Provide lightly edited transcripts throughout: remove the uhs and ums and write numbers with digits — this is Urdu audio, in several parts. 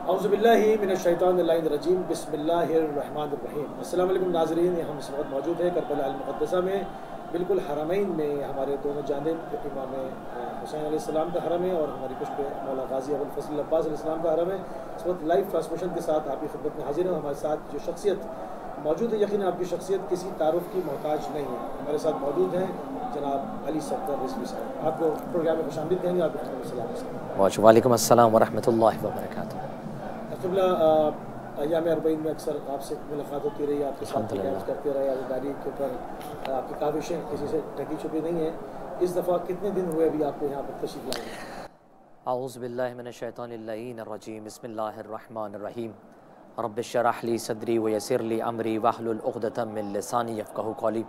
اعوذ باللہ من الشیطان الرجیم بسم اللہ الرحمن الرحیم۔ السلام علیکم ناظرین، ہم اس وقت موجود ہیں کربلا المقدسہ میں، بالکل حرمین میں۔ ہمارے دونوں جانب امام حسین علیہ السلام کا حرم ہے اور ہماری پشت پہ مولا غازی ابوالفضل عباس علیہ السلام کا حرم ہے۔ اس وقت لائیو ٹرانسمیشن کے ساتھ آپ کی خدمت میں حاضر ہیں۔ ہمارے ساتھ جو شخصیت موجود ہے، یقیناً آپ کی شخصیت کسی تعارف کی محتاج نہیں ہے۔ ہمارے ساتھ موجود ہیں جناب علی صفدر رضوی صاحب۔ آپ کو پروگرام میں خوش آمدید کہیں گے۔ آپ کو السلام۔ وعلیکم السلام ورحمۃ اللہ وبرکاتہ۔ قبلہ ایام اربعین میں اکثر آپ سے ملاقات ہوتی رہی، آپ کے ساتھ کیمپس کرتے رہے، عزاداری کے اوپر آپ کی کاوشیں کسی سے ڈھکی چھپی نہیں ہیں۔ اس دفعہ کتنے دن ہوئے ابھی آپ کو یہاں پر تشریف لائے؟ اعوذ باللہ من الشیطان اللعین الرجیم، بسم اللہ الرحمن الرحیم۔ رب اشرح لی صدری ویسر لی امری واحلل عقدۃ من لسانی یفقہوا قولی۔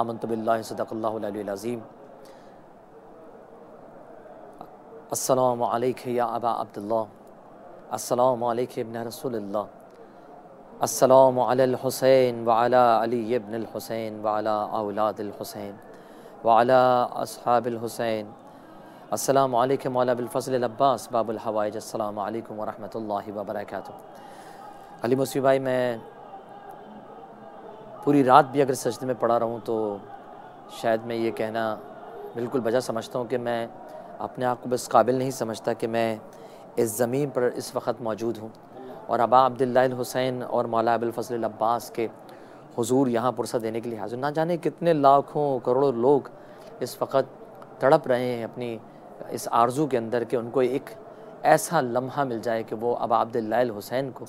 آمنت باللہ صدق اللہ العلی العظیم۔ السلام علیکم یا ابا عبداللہ، السلام علیکم ابن رسول اللہ، السلام علی الحسین وعلی علی ابن الحسین وعلی اولاد الحسین وعلی اصحاب الحسین، السلام علیکم مولا ابوالفضل العباس باب الحوائج، السلام علیکم ورحمۃ اللہ وبرکاتہ۔ علی موسوی بھائی، میں پوری رات بھی اگر سجدے میں پڑا رہوں تو شاید میں یہ کہنا بالکل بجا سمجھتا ہوں کہ میں اپنے آپ کو بس قابل نہیں سمجھتا کہ میں اس زمین پر اس وقت موجود ہوں اور ابا عبداللہ الحسین اور مولا ابوالفضل العباس کے حضور یہاں پرسہ دینے کے لیے حاضر۔ نہ جانے کتنے لاکھوں کروڑوں لوگ اس وقت تڑپ رہے ہیں اپنی اس آرزو کے اندر کہ ان کو ایک ایسا لمحہ مل جائے کہ وہ ابا عبداللہ الحسین کو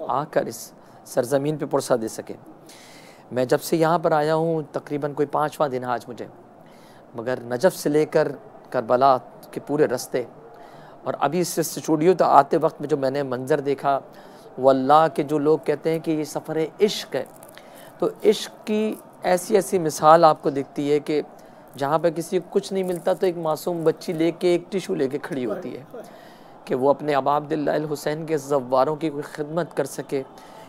آ کر اس سرزمین پہ پرسہ دے سکے۔ میں جب سے یہاں پر آیا ہوں تقریباً کوئی 5واں دن آج مجھے، مگر نجف سے لے کر کربلا کے پورے رستے اور ابھی اس اسٹوڈیو تک آتے وقت میں جو میں نے منظر دیکھا، وہ اللہ کے جو لوگ کہتے ہیں کہ یہ سفر عشق ہے، تو عشق کی ایسی ایسی مثال آپ کو دکھتی ہے کہ جہاں پہ کسی کو کچھ نہیں ملتا تو ایک معصوم بچی لے کے ایک ٹیشو لے کے کھڑی ہوتی ہے کہ وہ اپنے ابا عبداللہ الحسین کے زواروں کی کوئی خدمت کر سکے،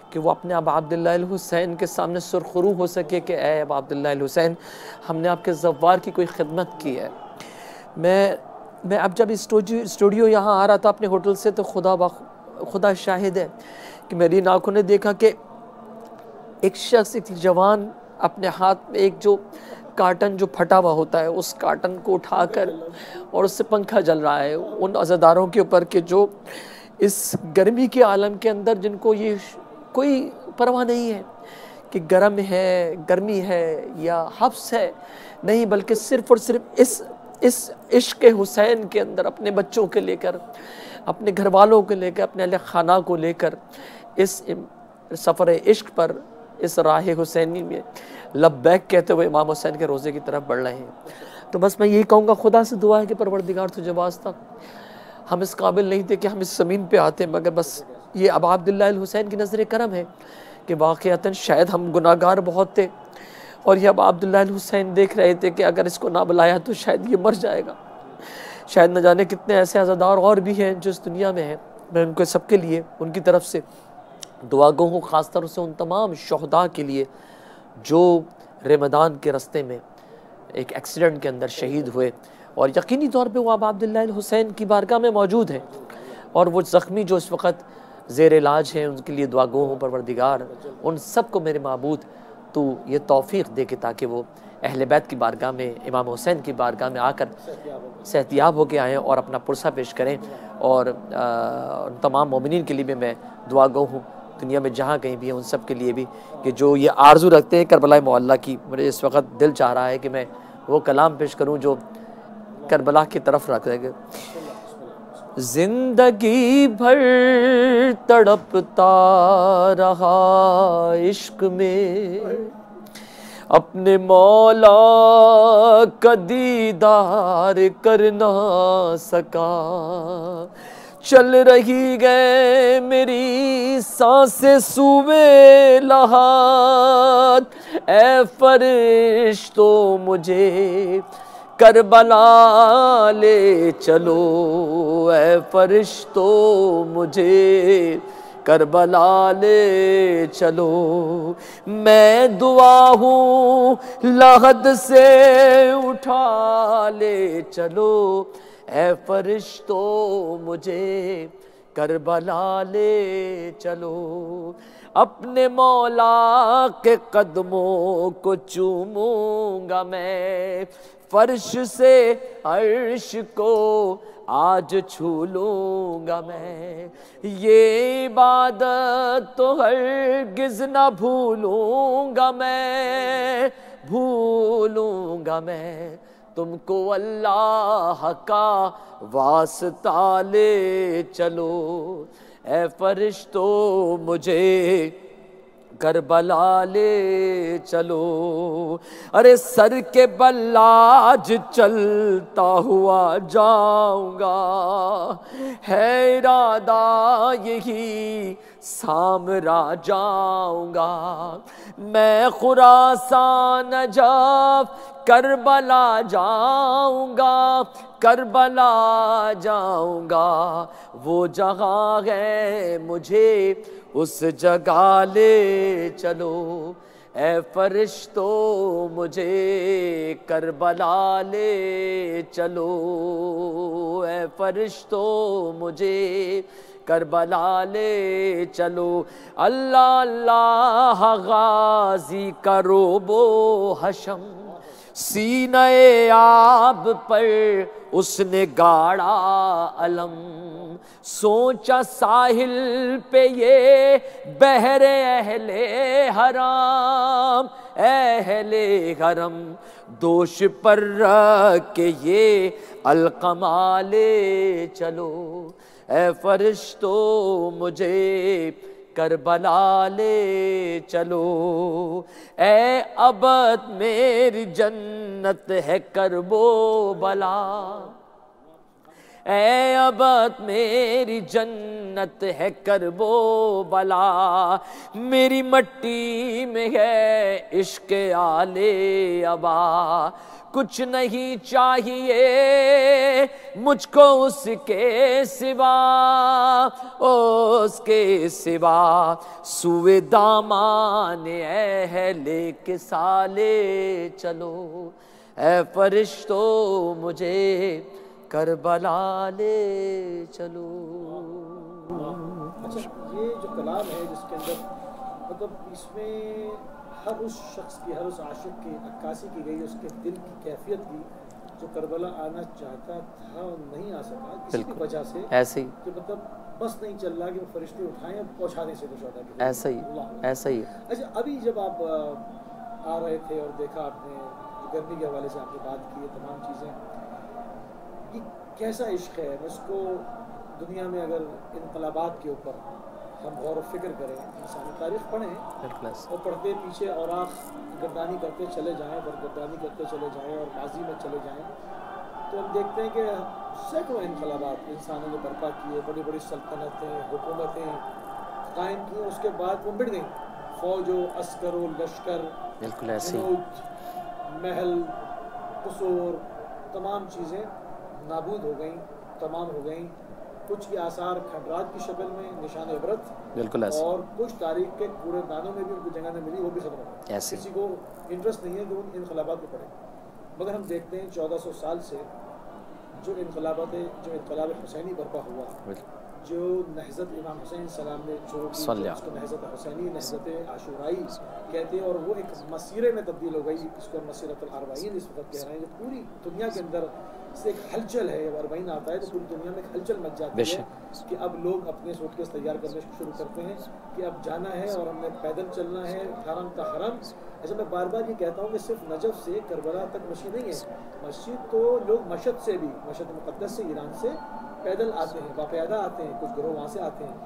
کہ وہ اپنے ابا عبداللہ الحسین کے سامنے سرخرو ہو سکے کہ اے ابا عبداللہ الحسین، ہم نے آپ کے زوار کی کوئی خدمت کی ہے۔ میں اب جب اسٹوڈیو یہاں آ رہا تھا اپنے ہوٹل سے تو خدا شاہد ہے کہ میری آنکھوں نے دیکھا کہ ایک شخص، ایک جوان اپنے ہاتھ میں ایک جو کارٹن جو پھٹا ہوا ہوتا ہے اس کارٹن کو اٹھا کر اور اس سے پنکھا جل رہا ہے ان عزاداروں کے اوپر کہ جو اس گرمی کے عالم کے اندر جن کو یہ کوئی پرواہ نہیں ہے کہ گرمی ہے یا حبس ہے، نہیں، بلکہ صرف اور صرف اس عشق حسین کے اندر اپنے بچوں کے لے کر، اپنے گھر والوں کو لے کر، اپنے اہل خانہ کو لے کر اس سفر عشق پر، اس راہ حسینی میں لبیک کہتے ہوئے امام حسین کے روزے کی طرف بڑھ رہے ہیں۔ تو بس میں یہی کہوں گا، خدا سے دعا ہے کہ پروردگار تجھے واسطہ، ہم اس قابل نہیں تھے کہ ہم اس زمین پہ آتے، مگر بس یہ ابا عبداللہ الحسین کی نظر کرم ہے کہ واقعتاً شاید ہم گناہگار بہت تھے اور یہ ابا عبداللہ الحسین دیکھ رہے تھے کہ اگر اس کو نہ بلایا تو شاید یہ مر جائے گا۔ شاید نہ جانے کتنے ایسے عزادار اور بھی ہیں جو اس دنیا میں ہیں۔ میں ان کو سب کے لیے ان کی طرف سے دعا گو ہوں، خاص طور سے ان تمام شہداء کے لیے جو رمضان کے رستے میں ایک ایکسیڈنٹ کے اندر شہید ہوئے اور یقینی طور پہ وہ ابا عبداللہ الحسین کی بارگاہ میں موجود ہیں، اور وہ زخمی جو اس وقت زیر علاج ہیں ان کے لیے دعا گو ہوں پروردگار ان سب کو میرے معبود تو یہ توفیق دے کہ تاکہ وہ اہل بیت کی بارگاہ میں، امام حسین کی بارگاہ میں آ کر صحتیاب ہو کے آئیں اور اپنا پرسہ پیش کریں۔ اور تمام مومنین کے لیے بھی میں دعا گو ہوں، دنیا میں جہاں کہیں بھی ہیں ان سب کے لیے بھی، کہ جو یہ آرزو رکھتے ہیں کربلا معلیٰ کی۔ مجھے اس وقت دل چاہ رہا ہے کہ میں وہ کلام پیش کروں جو کربلا کی طرف رکھ دے گا۔ زندگی بھر تڑپتا رہا عشق میں، اپنے مولا کا دیدار کر نہ سکا، چل رہی گئے میری سانسیں سوئے لحد، اے فرشتو مجھے کربلا لے چلو، اے فرشتو مجھے کربلا لے چلو، میں دعا ہوں لحد سے اٹھا لے چلو، اے فرشتو مجھے کربلا لے چلو، اپنے مولا کے قدموں کو چوموں گا میں، فرش سے عرش کو آج چھو لوں گا میں، یہ عبادت تو ہرگز نہ بھولوں گا میں، بھولوں گا میں تم کو اللہ کا واسطہ لے چلو، اے فرشتو مجھے کربلا لے چلو، ارے سر کے بل آج چلتا ہوا جاؤں گا، ہے ارادہ یہی سامرا جاؤں گا، میں خراسان نجف کربلا جاؤں گا، کربلا جاؤں گا، وہ جگہ ہے مجھے اس جگہ لے چلو، اے فرشتو مجھے کربلا لے چلو، اے فرشتو مجھے کربلا لے چلو، اللہ اللہ غازی کا روب و حشم، سینہ آب پر اس نے گاڑا علم، سوچا ساحل پہ یہ بحر اہل حرام، اہل حرم دوش پر رکھ کے یہ القمہ لے چلو، اے فرشتو مجھے کربلا لے چلو، اے ابد میری جنت ہے کرب و بلا، اے ابد میری جنت ہے کرب و بلا، میری مٹی میں ہے عشق آل ابا، کچھ نہیں چاہیے مجھ کو اس کے سوا، اس کے سوا سوئے دامان اہل کے سالے چلو، اے فرشتو مجھے کربلا لے چلو۔ اچھا، یہ جو کلام ہے جس کے اندر مطلب اس میں ہر اس شخص کی، ہر اس عاشق کی عکاسی کی گئی، اس کے دل کی کیفیت کی، جو کربلا آنا چاہتا تھا اور نہیں آ سکا کسی بھی وجہ سے، ایسے ہی کہ مطلب بس نہیں چل رہا کہ وہ فرشتے اٹھائیں اور پہنچا دیں سے شہداء کی، ایسا ہی ایسا ہی۔ اچھا، ابھی جب آپ آ رہے تھے اور دیکھا آپ نے گرمی کے حوالے سے آپ نے بات کی ہے تمام چیزیں، یہ کیسا عشق ہے؟ اس کو دنیا میں اگر انقلابات کے اوپر ہم غور و فکر کریں، انسانی تاریخ پڑھیں اور پڑھتے پیچھے اوراق گردانی کرتے چلے جائیں، برگردانی کرتے چلے جائیں اور ماضی میں چلے جائیں، تو ہم دیکھتے ہیں کہ سینکڑوں انقلابات انسانوں نے برپا کیے، بڑی بڑی سلطنتیں، حکومتیں قائم کی، اس کے بعد وہ مٹ گئیں، فوج و عسکر و لشکر، بالکل ایسے ہی، فوج، محل، قصور، تمام چیزیں نابود ہو گئیں، تمام ہو گئیں، کچھ کی آثار کھنڈرات کی شکل میں نشان عبرت، بالکل ایسے، اور کچھ تاریخ کے پورے دانوں میں بھی ان کو جگہ نہ ملی، وہ بھی ختم ہو گئی، ایسے کسی کو انٹرسٹ نہیں ہے کہ ان انقلابات کو پڑھیں، مگر ہم دیکھتے ہیں 1400 سال سے جو انقلابات، جو انقلاب حسینی برپا ہوا، جو نہضت امام حسین سلام نے شروع کی، اس کو نہضت حسینی، نہضت عاشورائی کہتے ہیں، اور وہ ایک مسیرے میں تبدیل ہو گئی، اس کو مسیرۃ الاربعین اس وقت کہہ رہے ہیں، جو پوری دنیا کے اندر سے ایک ہلچل ہے، جب اربعین آتا ہے تو پوری دنیا میں ایک ہلچل مچ جاتی ہے کہ اب لوگ اپنے سوٹ کیس تیار کرنے شروع کرتے ہیں کہ اب جانا ہے اور ہم نے پیدل چلنا ہے حرم تا حرم۔ ایسا میں بار بار یہ کہتا ہوں کہ صرف نجف سے کربلا تک مسجد نہیں ہے، مسجد تو لوگ مشہد سے بھی، مشہد مقدس سے، ایران سے پیدل آتے ہیں، باقاعدہ آتے ہیں، کچھ گروہ وہاں سے آتے ہیں،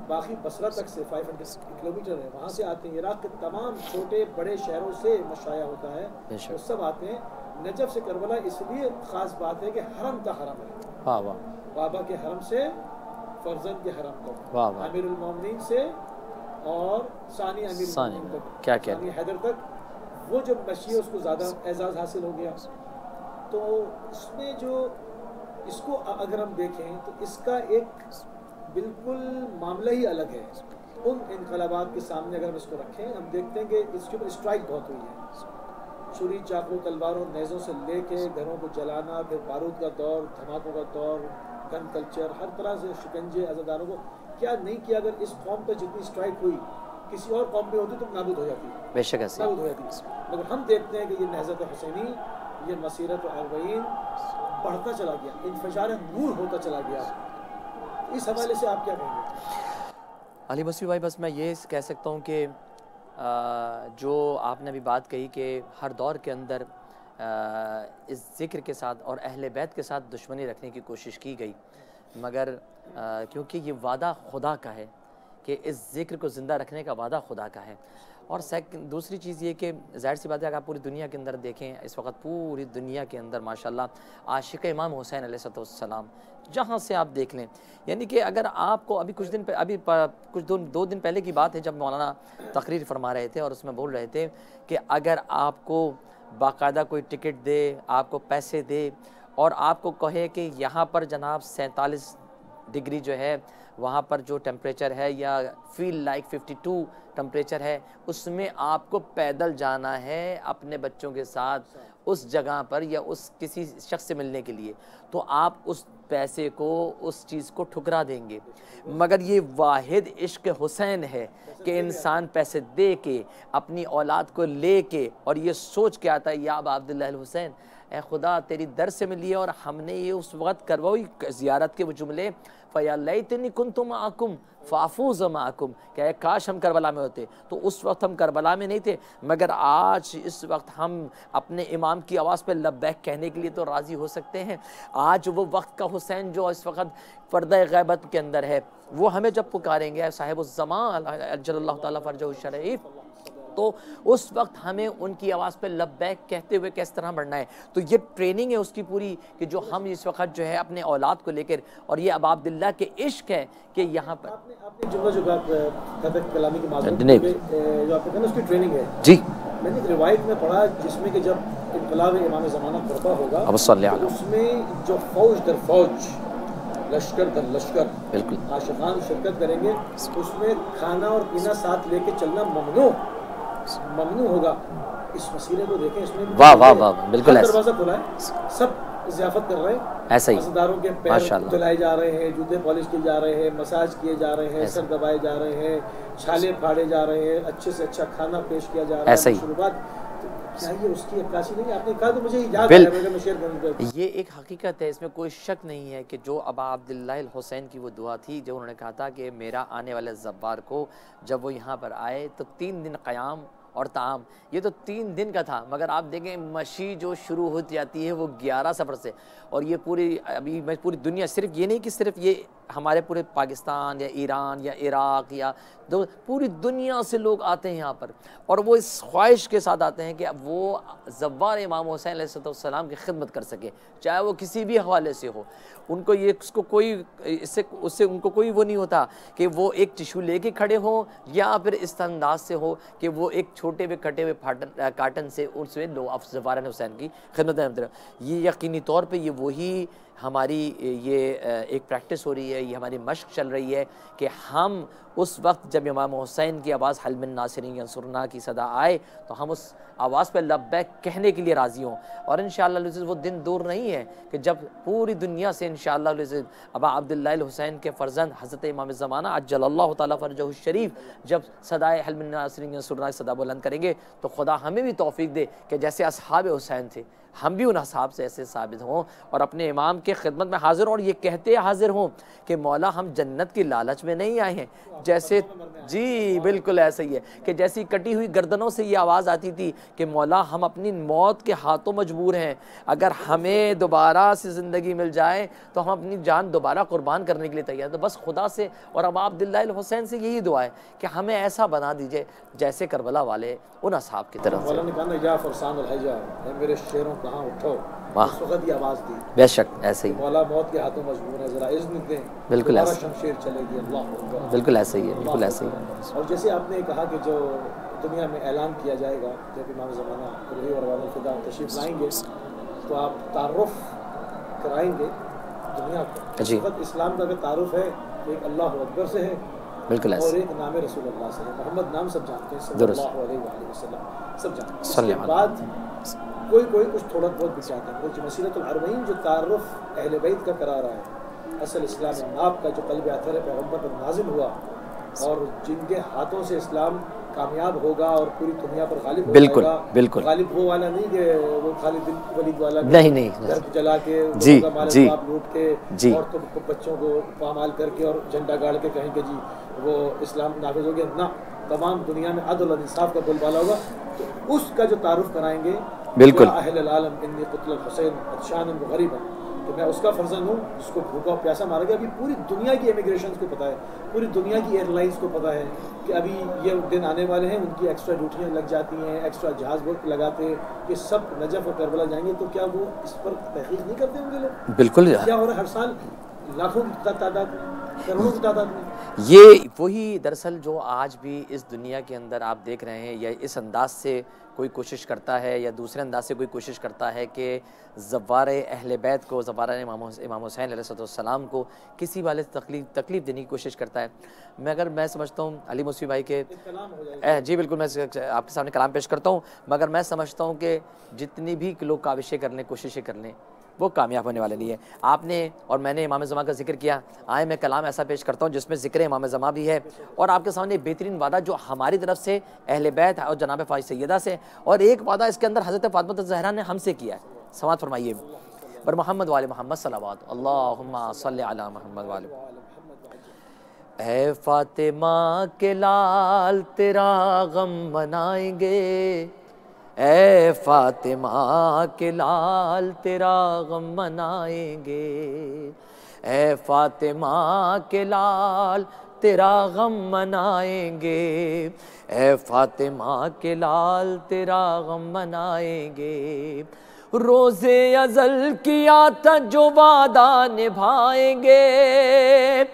باقی بصرہ تک سے 500 کلومیٹر ہے، وہاں سے آتے ہیں، عراق کے تمام چھوٹے بڑے شہروں سے مشایا ہوتا ہے، وہ سب آتے ہیں۔ نجف سے کربلا اس لیے خاص بات ہے کہ حرم تا حرم ہے، بابا کے حرم سے فرزند کے حرم تک، امیر المومنین سے اور ثانی امیر المومنین تک، ثانی حیدر تک، وہ جب مشی اس کو زیادہ اعزاز حاصل ہو گیا۔ تو اس میں جو اس کو اگر ہم دیکھیں تو اس کا ایک بالکل معاملہ ہی الگ ہے، ان انقلابات کے سامنے اگر ہم اس کو رکھیں، ہم دیکھتے ہیں کہ اس کے اوپر اسٹرائک بہت ہوئی ہے، چھری چاقو تلواروں نیزوں سے لے کے گھروں کو جلانا، پھر بارود کا دور، دھماکوں کا دور، گن کلچر، ہر طرح سے شکنجے عزاداروں کو کیا نہیں کیا؟ اگر اس قوم پہ جتنی اسٹرائک ہوئی کسی اور قوم پہ ہوتی تو نابود ہو جاتی، بے شک ایسے نابود ہو جاتی. مگر ہم دیکھتے ہیں کہ یہ نہضت حسینی، یہ مسیرت اربعین بڑھتا چلا گیا، انفجار نور ہوتا چلا گیا. اس حوالے سے آپ کیا کہیں گے؟ علی مصری بھائی بس میں یہ کہہ سکتا ہوں کہ جو آپ نے ابھی بات کہی کہ ہر دور کے اندر اس ذکر کے ساتھ اور اہل بیت کے ساتھ دشمنی رکھنے کی کوشش کی گئی، مگر کیونکہ یہ وعدہ خدا کا ہے کہ اس ذکر کو زندہ رکھنے کا وعدہ خدا کا ہے. اور دوسری چیز یہ کہ ظاہر سی بات ہے، اگر آپ پوری دنیا کے اندر دیکھیں اس وقت پوری دنیا کے اندر ماشاءاللہ عاشق امام حسین علیہ السلام جہاں سے آپ دیکھ لیں، یعنی کہ اگر آپ کو ابھی کچھ دو دن پہلے کی بات ہے جب مولانا تقریر فرما رہے تھے اور اس میں بول رہے تھے کہ اگر آپ کو باقاعدہ کوئی ٹکٹ دے، آپ کو پیسے دے اور آپ کو کہے کہ یہاں پر جناب 47 ڈگری جو ہے وہاں پر جو ٹیمپریچر ہے یا فیل لائک 52 ٹیمپریچر ہے، اس میں آپ کو پیدل جانا ہے اپنے بچوں کے ساتھ اس جگہ پر یا اس کسی شخص سے ملنے کے لیے، تو آپ اس پیسے کو اس چیز کو ٹھکرا دیں گے. مگر یہ واحد عشق حسین ہے کہ انسان پیسے دے کے اپنی اولاد کو لے کے اور یہ سوچ کے آتا ہے یا ابا عبداللہ الحسین، اے خدا تیری در سے ملیے. اور ہم نے یہ اس وقت کروائی زیارت کے وہ جملے، فَيَا لَيْتَنِي كُنْتُ مَعَكُمْ فَأَفُوزَ مَعَكُمْ، کہ کاش ہم کربلا میں ہوتے. تو اس وقت ہم کربلا میں نہیں تھے، مگر آج اس وقت ہم اپنے امام کی آواز پہ لبیک کہنے کے لیے تو راضی ہو سکتے ہیں. آج وہ وقت کا حسین جو اس وقت پردہ غیبت کے اندر ہے، وہ ہمیں جب پکاریں گے صاحب الزمان اجل اللہ تعالیٰ فرجہ الشریف، تو اس وقت ہمیں ان کی آواز پہ لبیک کہتے ہوئے کس طرح بڑھنا ہے. تو یہ ٹریننگ ہے اس کی پوری کہ جو ہم اس وقت جو ہے اپنے اولاد کو لے کر، اور یہ ابا عبداللہ کے عشق ہے کہ یہاں پر آپ نے جملہ جو بات کلامی کی معذرت جو آپ نے کہا نا اس کی ٹریننگ ہے. جی میں نے ایک روایت میں پڑھا جس میں کہ جب انقلاب امام زمانہ برپا ہوگا تو اس میں جو فوج در فوج، لشکر در لشکر، بالکل عاشقان شرکت کریں گے، اس میں کھانا اور پینا ساتھ لے کے چلنا ممنوع ہوگا. اس مسئلے کو دیکھیں، اس میں واہ واہ واہ بالکل ایسا دروازہ کھلا ہے، سب ضیافت کر رہے ہیں، ایسا ہی عزاداروں کے پیر دھلائے جا رہے ہیں، جوتے پالش کیے جا رہے ہیں، مساج کیے جا رہے ہیں، سر دبائے جا رہے ہیں، چھالے پھاڑے جا رہے ہیں، اچھے سے اچھا کھانا پیش کیا جا رہا ہے. ایسا ہی کیا یہ اس کی عکاسی نہیں؟ آپ نے کہا تو مجھے یاد آیا، میں شیئر کروں. یہ ایک حقیقت ہے، اس میں کوئی شک نہیں ہے کہ جو ابا عبداللہ الحسین کی وہ دعا تھی جو انہوں نے کہا تھا کہ میرا آنے والے زوار کو جب وہ یہاں پر آئے تو 3 دن قیام اور طعام، یہ تو 3 دن کا تھا. مگر آپ دیکھیں مشی جو شروع ہو جاتی ہے وہ 11 سفر سے، اور یہ پوری دنیا، صرف یہ نہیں کہ صرف یہ ہمارے پورے پاکستان یا ایران یا عراق یا پوری دنیا سے لوگ آتے ہیں یہاں پر، اور وہ اس خواہش کے ساتھ آتے ہیں کہ وہ زوار امام حسین علیہ السلام کی خدمت کر سکے، چاہے وہ کسی بھی حوالے سے ہو. ان کو یہ اس سے ان کو کوئی وہ نہیں ہوتا کہ وہ ایک ٹشو لے کے کھڑے ہوں یا پھر اس انداز سے ہو کہ وہ ایک چھوٹے ہوئے کٹے ہوئے کاٹن سے اس میں زوار حسین کی خدمت. یہ یقینی طور پہ یہ وہی ہماری یہ ایک پریکٹس ہو رہی ہے، یہ ہماری مشق چل رہی ہے کہ ہم اس وقت جب امام حسین کی آواز حل من ناصرین ینصرنا کی صدا آئے تو ہم اس آواز پہ لبیک کہنے کے لیے راضی ہوں. اور انشاءاللہ وہ دن دور نہیں ہے کہ جب پوری دنیا سے انشاءاللہ ابا عبداللہ الحسین کے فرزند حضرت امام زمانہ عجل اللہ تعالیٰ فرجہ الشریف جب صدائے حل من ناصرین ینصرنا کی صدا بلند کریں گے تو خدا ہمیں بھی توفیق دے کہ جیسے اصحاب حسین تھے ہم بھی ان اصحاب سے ایسے ثابت ہوں اور اپنے امام کے خدمت میں حاضر ہوں، اور یہ کہتے حاضر ہوں کہ مولا ہم جنت کی لالچ میں نہیں آئے ہیں. جیسے جی بالکل ایسا ہی ہے کہ جیسی کٹی ہوئی گردنوں سے یہ آواز آتی تھی کہ مولا ہم اپنی موت کے ہاتھوں مجبور ہیں، اگر ہمیں دوبارہ سے زندگی مل جائے تو ہم اپنی جان دوبارہ قربان کرنے کے لیے تیار. تو بس خدا سے اور ابا عبداللہ الحسین سے یہی دعا ہے کہ ہمیں ایسا بنا دیجئے جیسے کربلا والے ان اصحاب کی طرف سے. یا فرسان الحجا، میرے شیروں کہاں اٹھو، اس وقت یہ آواز دی. بے شک ایسے ہی مولا موت کے ہاتھوں مجبور ہے، ذرا اذن دیں، بالکل ایسے شمشیر چلے گی. اللہ اکبر، بالکل ایسے ہی ہے، بالکل ایسے ہی ہے. اور جیسے آپ نے کہا کہ جو دنیا میں اعلان کیا جائے گا جب امام زمانہ روحی اور والد الفدا تشریف لائیں گے تو آپ تعارف کرائیں گے دنیا کو. اس وقت اسلام کا تعارف ہے کہ ایک اللہ اکبر سے ہے، بالکل ایسے، اور ایک نام رسول اللہ سے ہے. محمد نام سب جانتے ہیں صلی اللہ علیہ وآلہ وسلم، سب جانتے ہیں. اس کے بعد کوئی کچھ تھوڑا بہت بھی چاہتا ہے. کچھ مسیرت الاربعین جو تعارف اہل بیت کا کرا رہا ہے، اصل اسلام ناب کا جو قلب اطہر پیغمبر پر نازل ہوا اور جن کے ہاتھوں سے اسلام کامیاب ہوگا اور پوری دنیا پر غالب ہوگا. بالکل غالب وہ والا نہیں کہ وہ خالد بن ولید والا نہیں گھر جلا کے مال لوٹ کے عورتوں کو بچوں کو پامال کر کے اور جھنڈا گاڑ کے کہیں کہ جی وہ اسلام نافذ ہو گیا. نہ، تمام دنیا میں عدل اور انصاف کا بول بالا ہوگا. تو اس کا جو تعارف کرائیں گے بالکل اہل العالم انی قتل الحسین عطشان غریبا، کہ میں اس کا فرزند ہوں جس کو بھوکا پیاسا مارا گیا. ابھی پوری دنیا کی امیگریشنز کو پتہ ہے، پوری دنیا کی ایئر لائنس کو پتہ ہے کہ ابھی یہ دن آنے والے ہیں، ان کی ایکسٹرا ڈیوٹیاں لگ جاتی ہیں، ایکسٹرا جہاز وقت لگاتے کہ سب نجف اور کربلا جائیں گے. تو کیا وہ اس پر تحقیق نہیں کرتے ہوں گے لوگ؟ بالکل. کیا ہو رہا ہے ہر سال لاکھوں کی تعداد میں، کروڑوں کی تعداد میں. یہ وہی دراصل جو آج بھی اس دنیا کے اندر آپ دیکھ رہے ہیں، یا اس انداز سے کوئی کوشش کرتا ہے یا دوسرے انداز سے کوئی کوشش کرتا ہے کہ زوار اہل بیت کو، زوار امام حسین علیہ السلام کو کسی والے تکلیف دینے کی کوشش کرتا ہے. میں سمجھتا ہوں علی موسوی بھائی کے جی بالکل میں آپ کے سامنے کلام پیش کرتا ہوں، مگر میں سمجھتا ہوں کہ جتنی بھی لوگ کاوشیں کر لیں، کوششیں کر لیں، وہ کامیاب ہونے والے نہیں ہے. آپ نے اور میں نے امام زمان کا ذکر کیا، آئے میں کلام ایسا پیش کرتا ہوں جس میں ذکر امام زمان بھی ہے، اور آپ کے سامنے بہترین وعدہ جو ہماری طرف سے اہل بیت اور جناب فاطمہ سیدہ سے، اور ایک وعدہ اس کے اندر حضرت فاطمہ الزہرا نے ہم سے کیا ہے. سماعت فرمائیے. بر محمد وآل محمد صلوات اللہم صلی علی محمد وآل. اے فاطمہ کے لال تیرا غم منائیں گے، اے فاطمہ کے لال تیرا غم منائیں گے، اے فاطمہ کے لال تیرا غم منائیں گے، اے فاطمہ کے لال تیرا غم منائیں گے. روز ازل کیا تھا جو وعدہ نبھائیں گے،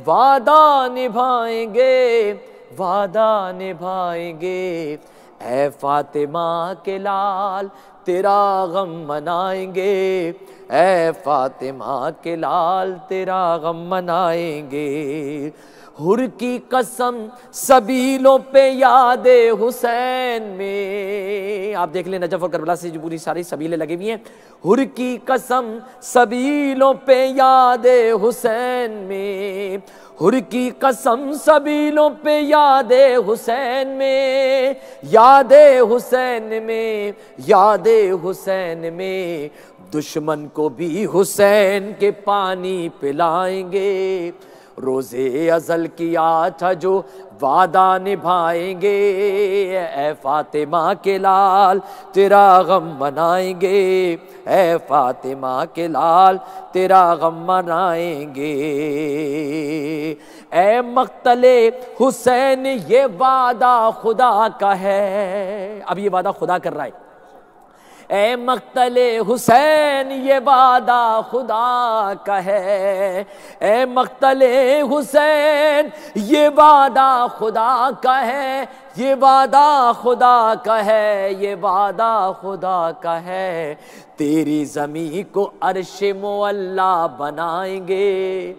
وعدہ نبھائیں گے، وعدہ نبھائیں گے. اے فاطمہ کے لال تیرا غم منائیں گے، اے فاطمہ کے لال تیرا غم منائیں گے. حر کی قسم سبیلوں پہ یاد حسین میں، آپ دیکھ لیں نجف اور کربلا سے جو پوری ساری سبیلیں لگی ہوئی ہیں. حر کی قسم سبیلوں پہ یاد حسین میں، حر کی قسم سبیلوں پہ یاد حسین میں، یاد حسین میں، یاد حسین میں. دشمن کو بھی حسین کے پانی پلائیں گے، روز ازل کیا تھا جو وعدہ نبھائیں گے. اے فاطمہ کے لال تیرا غم منائیں گے، اے فاطمہ کے لال تیرا غم منائیں گے. اے مقتل حسین یہ وعدہ خدا کا ہے، اب یہ وعدہ خدا کر رہا ہے. اے مقتل حسین یہ وعدہ خدا کا ہے، اے مقتل حسین یہ وعدہ خدا کا ہے، یہ وعدہ خدا کا ہے، یہ وعدہ خدا کا ہے. تیری زمین کو عرش معلی بنائیں گے،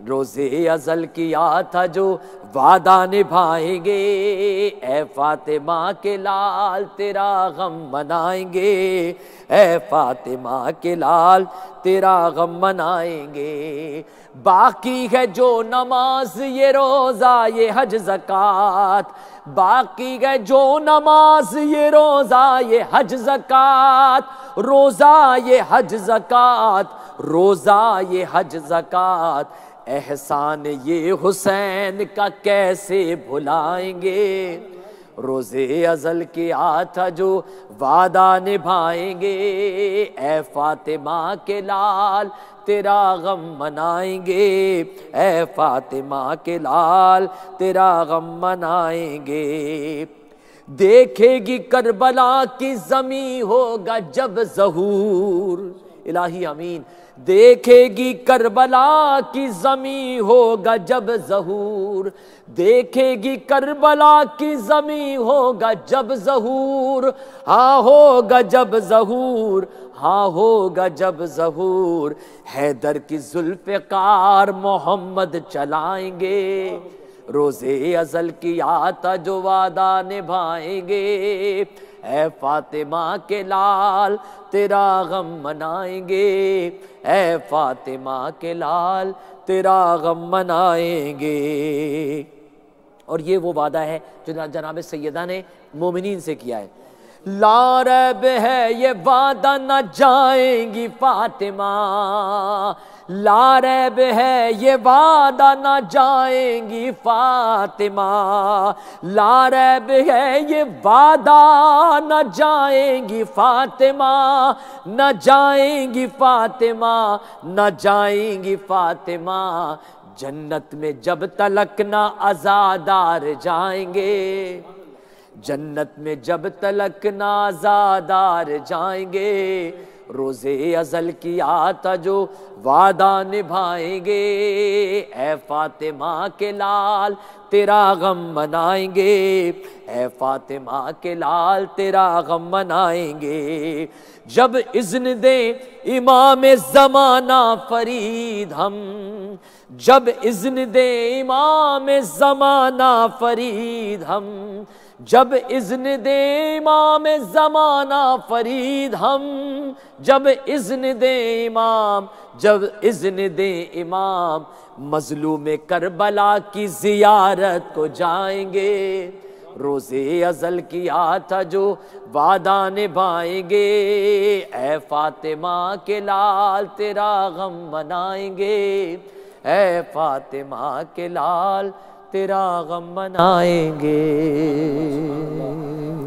روز ازل کیا تھا جو وعدہ نبھائیں گے. اے فاطمہ کے لال تیرا غم منائیں گے، اے فاطمہ کے لال تیرا غم منائیں گے. باقی ہے جو نماز یہ روزہ یہ حج زکوٰۃ، باقی ہے جو نماز یہ روزہ یہ حج زکوٰۃ، روزہ یہ حج زکوٰۃ، روزہ یہ حج زکوٰۃ. احسان یہ حسین کا کیسے بھلائیں گے، روز ازل کیا تھا جو وعدہ نبھائیں گے. اے فاطمہ کے لال تیرا غم منائیں گے، اے فاطمہ کے لال تیرا غم منائیں گے. دیکھے گی کربلا کی زمین ہوگا جب ظہور، الہی امین. دیکھے گی کربلا کی زمین ہوگا جب ظہور، دیکھے گی کربلا کی زمین ہوگا جب ظہور، ہاں ہوگا جب ظہور، ہاں ہوگا جب ظہور. حیدر کی ذوالفقار محمد چلائیں گے، روز ازل کیا تھا جو وعدہ نبھائیں گے. اے فاطمہ کے لال تیرا غم منائیں گے، اے فاطمہ کے لال تیرا غم منائیں گے۔ اور یہ وہ وعدہ ہے جو جناب سیدہ نے مومنین سے کیا ہے۔ لا ریب ہے یہ وعدہ نہ جائیں گی فاطمہ، لا ریب ہے یہ وعدہ نہ جائیں گی فاطمہ، لا ریب ہے یہ وعدہ نہ جائیں گی فاطمہ، نہ جائیں گی فاطمہ، نہ جائیں گی فاطمہ، جنت میں جب تلک نہ عزادار جائیں گے، جنت میں جب تلک نہ عزادار جائیں گے، روز ازل کیا تھا جو وعدہ نبھائیں گے، اے فاطمہ کے لال تیرا غم منائیں گے، اے فاطمہ کے لال تیرا غم منائیں گے۔ جب اذن دے امام زمانہ فرید ہم، جب اذن دے امام زمانہ فرید ہم، جب اذن دے امام زمانہ فرید ہم، جب اذن دے امام، جب اذن دے امام، مظلوم کربلا کی زیارت کو جائیں گے، روز ازل کیا تھا جو وعدہ نبھائیں گے، اے فاطمہ کے لال تیرا غم منائیں گے، اے فاطمہ کے لال تیرا غم منائیں گے۔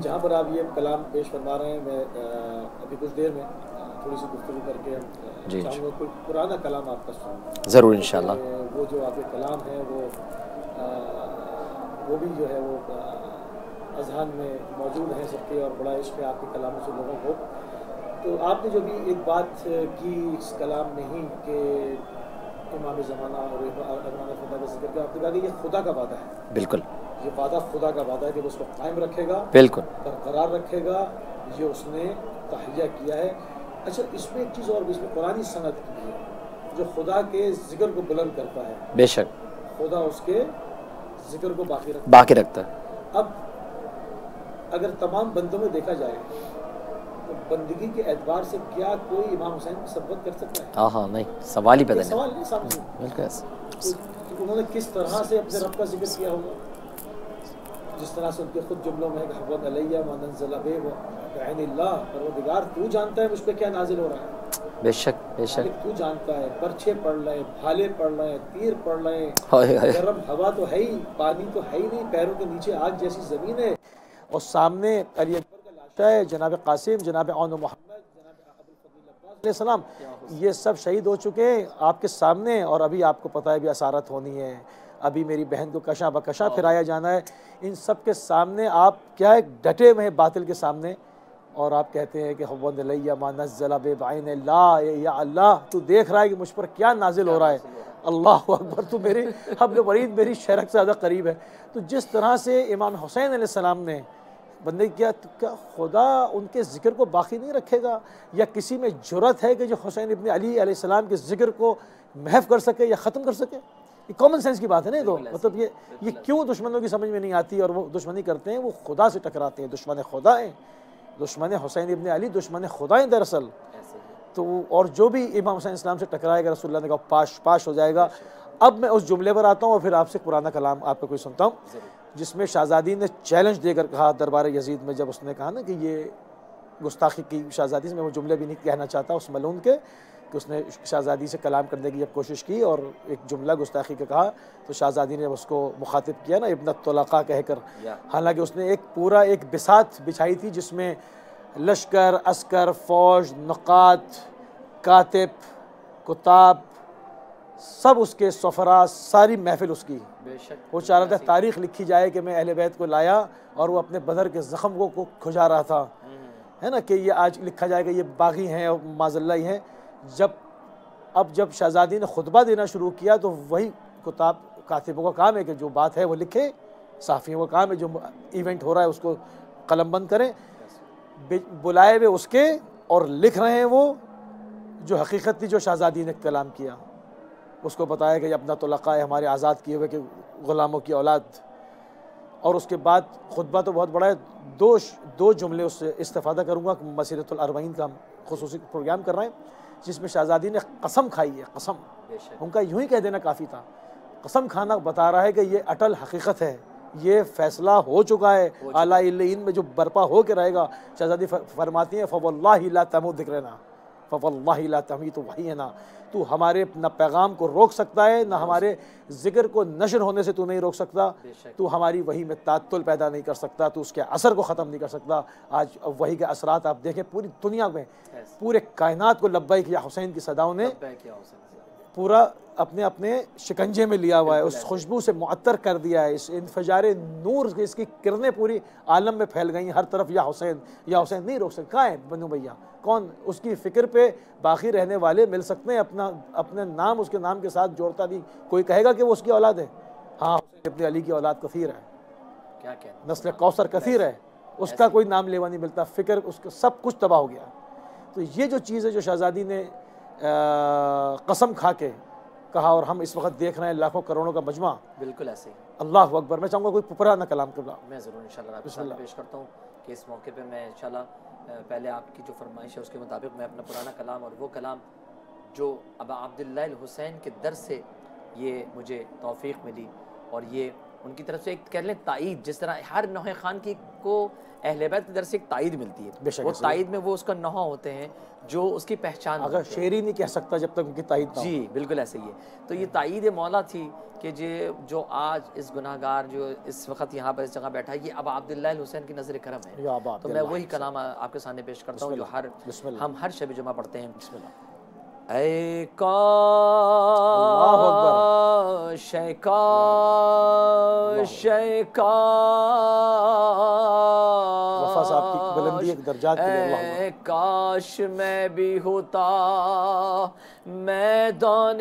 جہاں پر آپ یہ کلام پیش فرما رہے ہیں، میں ابھی کچھ دیر میں تھوڑی سی گفتگو کر کے چاہوں گا کوئی پرانا کلام آپ کا سنوں ضرور انشاءاللہ۔ وہ جو آپ کے کلام ہیں وہ بھی جو ہے وہ اذہان میں موجود ہیں سب کے، اور بڑا عشق ہے آپ کے کلاموں سے لوگوں کو۔ تو آپ نے جو بھی ایک بات کی اس کلام میں ہی کہ امام زمانہ اور ادنان خدا کا ذکر کیا، آپ نے کہا کہ یہ خدا کا وعدہ ہے۔ بالکل، یہ وعدہ خدا کا وعدہ ہے کہ وہ اس کو قائم رکھے گا، بالکل برقرار رکھے گا، یہ اس نے تہیہ کیا ہے۔ اچھا، اس میں ایک چیز اور بھی اس میں قرآنی صنعت کی ہے جو خدا کے ذکر کو بلند کرتا ہے، بے شک خدا اس کے ذکر کو باقی رکھتا ہے۔ اب اگر تمام بندوں میں دیکھا جائے تو بندگی کے اعتبار سے کیا کوئی امام حسین کی ثبت کر سکتا ہے؟ ہاں نہیں، سوال ہی پیدا نہیں۔ سوال نہیں سامنے، بالکل۔ انہوں نے کس طرح سے اپنے رب کا ذکر کیا ہوگا، جس طرح سے ان کے خود جملوں میں کہ حبت علیہ ما نزل بہ بعین اللہ، پروردگار تو جانتا ہے مجھ پہ کیا نازل ہو رہا ہے۔ بے شک بے شک، تو جانتا ہے، پرچھے پڑ رہے ہیں، بھالے پڑ رہے ہیں، تیر پڑ رہے ہیں، گرم ہوا تو ہے ہی، پانی تو ہے ہی نہیں، پیروں کے نیچے آگ جیسی زمین ہے، اور سامنے علی اکبر کا لاشا ہے، جناب قاسم، جناب عون محمد، جناب ابوالفضل عباس علیہ السلام، یہ سب شہید ہو چکے ہیں آپ کے سامنے، اور ابھی آپ کو پتہ ہے ابھی اسارت ہونی ہے، ابھی میری بہن کو کشاں بکشاں پھرایا جانا ہے۔ ان سب کے سامنے آپ کیا ہے، ڈٹے ہوئے ہیں باطل کے سامنے، اور آپ کہتے ہیں کہ حبت علیہ ما نزل بعین اللہ، یا اللہ تو دیکھ رہا ہے کہ مجھ پر کیا نازل ہو رہا ہے، اللہ اکبر، تو میرے حبل ورید میری شرک سے زیادہ قریب ہے۔ تو جس طرح سے امام حسین علیہ السلام نے بندے کیا، تو کیا خدا ان کے ذکر کو باقی نہیں رکھے گا، یا کسی میں جرأت ہے کہ جو حسین ابن علی علیہ السلام کے ذکر کو محو کر سکے یا ختم کر سکے؟ یہ کامن سینس کی بات ہے نا، تو مطلب یہ کیوں دشمنوں کی سمجھ میں نہیں آتی، اور وہ دشمنی کرتے ہیں، وہ خدا سے ٹکراتے ہیں، دشمن خدا ہیں، دشمن حسین ابن علی دشمن خدا ہیں دراصل۔ تو اور جو بھی امام حسین اسلام سے ٹکرائے گا، رسول اللہ نے کہا پاش پاش ہو جائے گا۔ اب میں اس جملے پر آتا ہوں اور پھر آپ سے پرانا کلام آپ کا کوئی سنتا ہوں، جس میں شہزادی نے چیلنج دے کر کہا دربار یزید میں، جب اس نے کہا نا کہ یہ گستاخی کی شہزادی سے، میں وہ جملے بھی نہیں کہنا چاہتا اس ملعون کے، کہ اس نے شہزادی سے کلام کرنے کی جب کوشش کی اور ایک جملہ گستاخی کا کہا، تو شہزادی نے اس کو مخاطب کیا نا ابن الطلقاء کہہ کر، حالانکہ اس نے ایک پورا ایک بساط بچھائی تھی جس میں لشکر، عسکر، فوج، نقاد، کاتب، کتاب، سب اس کے سفراء، ساری محفل اس کی، وہ چاہ رہا تھا تاریخ لکھی جائے کہ میں اہل بیت کو لایا اور وہ اپنے بدر کے زخم کو کھجا رہا تھا، ہے نا، کہ یہ آج لکھا جائے گا یہ باغی ہیں اور معاذ اللہ ہی ہیں۔ جب شہزادی نے خطبہ دینا شروع کیا تو وہی کاتبوں کا کام ہے کہ جو بات ہے وہ لکھے، صحافیوں کا کام ہے جو ایونٹ ہو رہا ہے اس کو قلم بند کریں، بلائے ہوئے اس کے، اور لکھ رہے ہیں وہ جو حقیقت تھی جو شہزادی نے کلام کیا، اس کو بتایا کہ یہ اپنا طلقاء ہے، ہمارے آزاد کیے ہوئے کہ غلاموں کی اولاد، اور اس کے بعد خطبہ تو بہت بڑا ہے، دو جملے اس سے استفادہ کروں گا۔ مسیرۃ الاربعین کا ہم خصوصی پروگرام کر رہے ہیں جس میں شہزادی نے قسم کھائی ہے، قسم، ان کا یوں ہی کہہ دینا کافی تھا۔ قسم کھانا بتا رہا ہے کہ یہ اٹل حقیقت ہے، یہ فیصلہ ہو چکا ہے، اعلیٰ علیین میں جو برپا ہو کے رہے گا۔ شہزادی فرماتی ہیں فواللہ لا تموت ذکرنا، فواللہ لا تمیت وحینا، تو ہمارے نہ پیغام کو روک سکتا ہے، نہ ہمارے ذکر کو نشر ہونے سے تو نہیں روک سکتا، تو ہماری وحی میں تعطل پیدا نہیں کر سکتا، تو اس کے اثر کو ختم نہیں کر سکتا۔ آج وحی کے اثرات آپ دیکھیں پوری دنیا میں، پورے کائنات کو لبیک یا حسین کی صداؤں نے پورا اپنے شکنجے میں لیا ہوا ہے، اس خوشبو سے معطر کر دیا ہے، اس انفجار نور، اس کی کرنیں پوری عالم میں پھیل گئی ہیں، ہر طرف یا حسین نہیں روک سکتا۔ کہاں ہے بنو بھیا؟ کون اس کی فکر پہ باقی رہنے والے مل سکتے ہیں؟ اپنے نام اس کے نام کے ساتھ جوڑتا نہیں کوئی کہے گا کہ وہ اس کی اولاد ہے؟ ہاں، حسین ابن علی کی اولاد کثیر ہے، کیا کہنا، نسل کوثر کثیر ہے، اس کا کوئی نام لیوا نہیں ملتا، فکر اس کا سب کچھ تباہ ہو گیا۔ تو یہ جو چیز ہے جو شہزادی نے قسم کھا کے کہا، اور ہم اس وقت دیکھ رہے ہیں لاکھوں کروڑوں کا مجمع، بالکل ایسے ہی۔ اللہ اکبر۔ میں چاہوں گا کوئی پرانا کلام کرنا، میں ضرور انشاءاللہ آپ کے سامنے پیش کرتا ہوں کہ اس موقع پہ میں انشاءاللہ پہلے آپ کی جو فرمائش ہے اس کے مطابق میں اپنا پرانا کلام، اور وہ کلام جو ابا عبداللہ الحسین کے در سے یہ مجھے توفیق ملی، اور یہ ان کی طرف سے ایک کہہ لیں تائید، جس طرح ہر نوحہ خان کو اہل بیت کی طرف سے ایک تائید ملتی ہے، وہ تائید میں وہ اس کا نوحہ ہوتے ہیں جو اس کی پہچان، اگر شعر ہی نہیں کہہ سکتا جب تک ان کی تائید نہ ہو۔ جی بالکل ایسے ہی ہے۔ تو یہ تائید مولا تھی کہ جو آج اس گناہگار جو اس وقت یہاں پر اس جگہ بیٹھا ہے، یہ ابا عبداللہ الحسین کی نظر کرم ہے۔ تو میں وہی کلام آپ کے سامنے پیش کرتا ہوں جو ہم ہر شب جمعہ پڑھتے ہیں۔ بسم اللہ۔ اے کاش، اے کاش، اے کاش، اے کاش میں بھی ہوتا میدان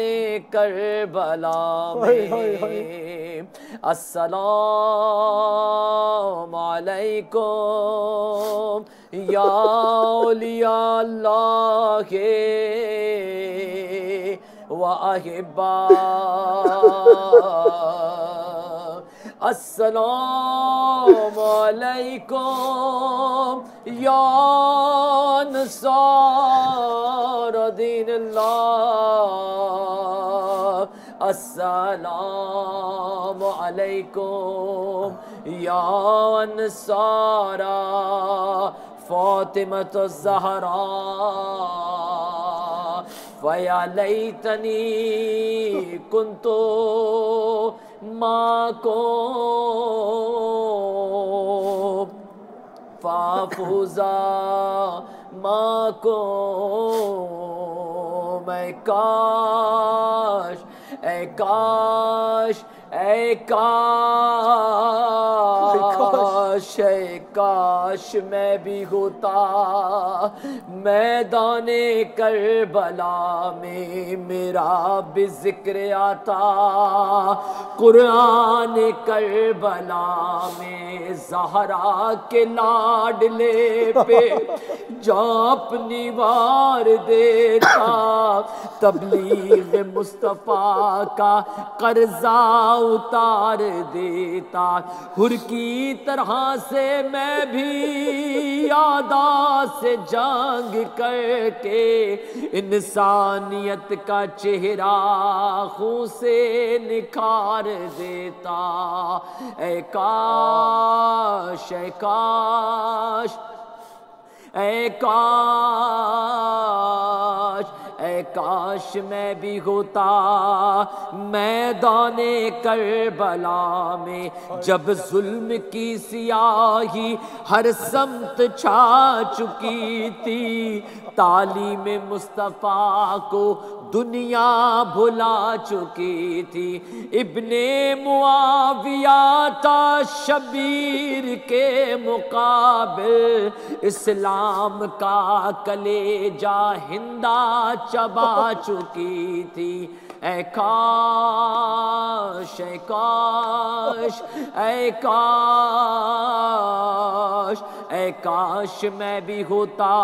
کربلا میں۔ السلام علیکم یا اولیاء اللہ و احباء، السلام علیکم یا انصار دین اللہ، السلام علیکم یا انصار فاطمۃ الزہراء، فیا لیتنی کنت معکم فافوزا معکم۔ اے کاش، اے کاش، اے کاش، اے کاش میں بھی ہوتا میدان کربلا میں، میرا بھی ذکر آتا قرآن کربلا میں، زہرا کے لاڈلے پہ جاں اپنی وار دیتا، تبلیغ مصطفیٰ کا قرضہ اتار دیتا، حر کی طرح سے میں بھی یادا سے جنگ کر کے انسانیت کا چہرہ خون سے نکھار دیتا۔ اے کاش، اے کاش، اے کاش، اے کاش میں بھی ہوتا میدان کربلا میں، جب ظلم کی سیاہی ہر سمت چھا چکی تھی، تعلیم مصطفیٰ کو دنیا بھلا چکی تھی، ابن معاویہ تھا شبیر کے مقابل، اسلام کا کلیجہ ہندا چبا چکی تھی۔ اے کاش، اے کاش، اے کاش، اے کاش میں بھی ہوتا